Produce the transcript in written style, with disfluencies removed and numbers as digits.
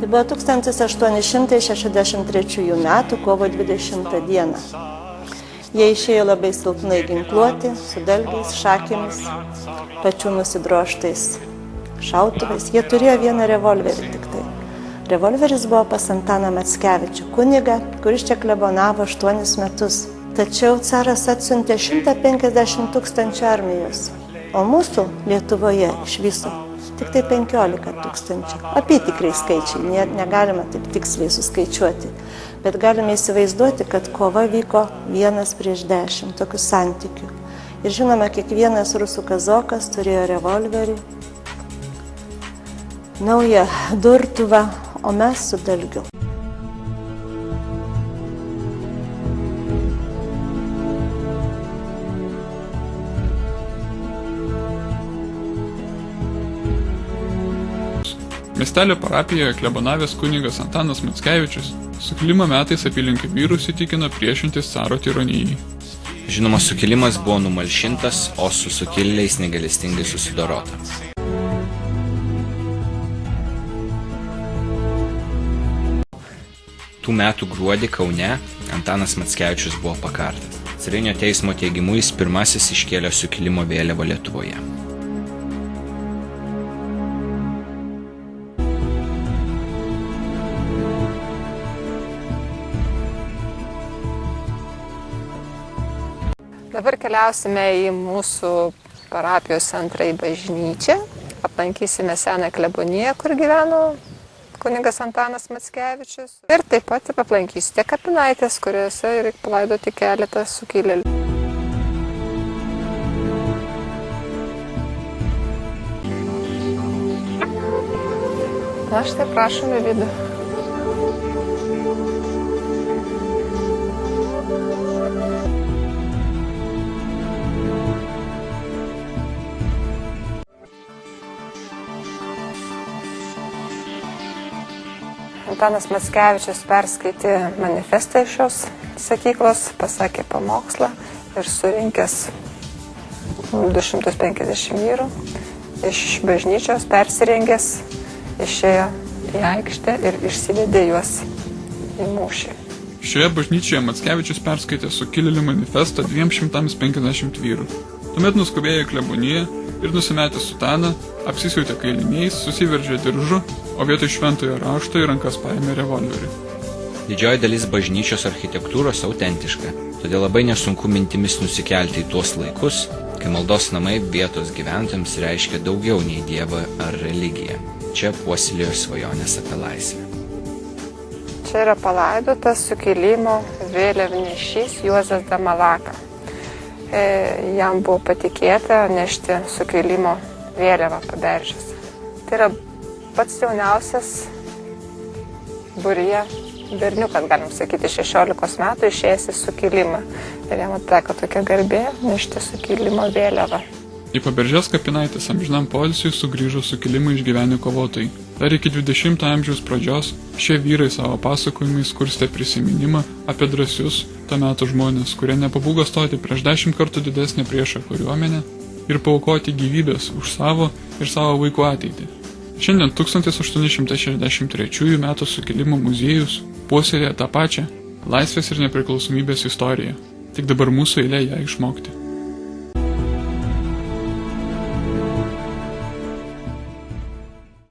Tai buvo 1863 metų kovo 20 dieną. Jie išėjo labai silpnai ginkluoti, su dalgiais, šakėmis, pačių nusidroštais šautuvais. Jie turėjo vieną revolverį tik tai. Revolveris buvo pas Antaną Mackevičių, kunigą, kuris čia klebonavo 8 metus. Tačiau caras atsiuntė 150 000 armijos, o mūsų Lietuvoje iš viso tik tai 15 000. Apytikriai skaičiai, negalima taip tiksliai suskaičiuoti. Bet galime įsivaizduoti, kad kova vyko 1 prieš 10, tokių santykių. Ir žinoma, kiekvienas rusų kazokas turėjo revolverį, naują durtuvą, o mes su dalgiu. Miestelio parapijoje klebonavęs kunigas Antanas Mackevičius sukilimo metais apylinkių vyrus įtikino priešintis caro tironijai. Žinoma, sukilimas buvo numalšintas, o su sukilėliais negailestingai susidorota. Tų metų gruodį Kaune Antanas Mackevičius buvo pakartas. Carinio teismo teigimu jis pirmasis iškėlė sukilimo vėliavą Lietuvoje. Dabar keliausime į mūsų parapijos centrą į bažnyčią, aplankysime seną kleboniją, kur gyveno kunigas Antanas Mackevičius. Ir taip pat aplankysite kapinaitės, kuriuose reikia palaidoti keletą sukilėlių. Na štai prašome vidų. Antanas Mackevičius perskaitė manifestą iš šios sakyklos, pasakė pamokslą ir surinkęs 250 vyrų iš bažnyčios persirengęs išėjo į aikštę ir išsivedė juos į mūšį. Šioje bažnyčioje Mackevičius perskaitė sukilėlių manifestą 250 vyrų. Tuomet nuskubėjo į kleboniją ir nusimetė sutaną, apsisiautė kailiniais, susiveržė diržu, o vietoj šventojo rašto į rankas paėmė revolverį. Didžioji dalis bažnyčios architektūros autentiška, todėl labai nesunku mintimis nusikelti į tuos laikus, kai maldos namai vietos gyventojams reiškia daugiau nei dievą ar religiją. Čia puoselėjo svajonės apie laisvę. Čia yra palaidotas sukilimo vėliavnešys Juozas Damalaka. Jam buvo patikėta nešti sukilimo vėliavą Paberžės. Tai yra pats jauniausias būryje berniukas, galim sakyti, 16 metų išėjęs į sukilimą. Ir jam ateko tokia garbė nešti sukilimo vėliavą. Į Paberžės kapinaitės amžinam poilsiui sugrįžo sukilimą išgyvenę kovotojai. Dar iki 20 amžiaus pradžios šie vyrai savo pasakojimais kurstė prisiminimą apie drąsius to meto žmonės, kurie nepabūgo stoti prieš 10 kartų didesnę priešą kariuomenę ir paaukoti gyvybės už savo ir savo vaikų ateitį. Šiandien 1863 metų sukilimo muziejus puoselėja tą pačią laisvės ir nepriklausomybės istoriją. Tik dabar mūsų eilė ją išmokti.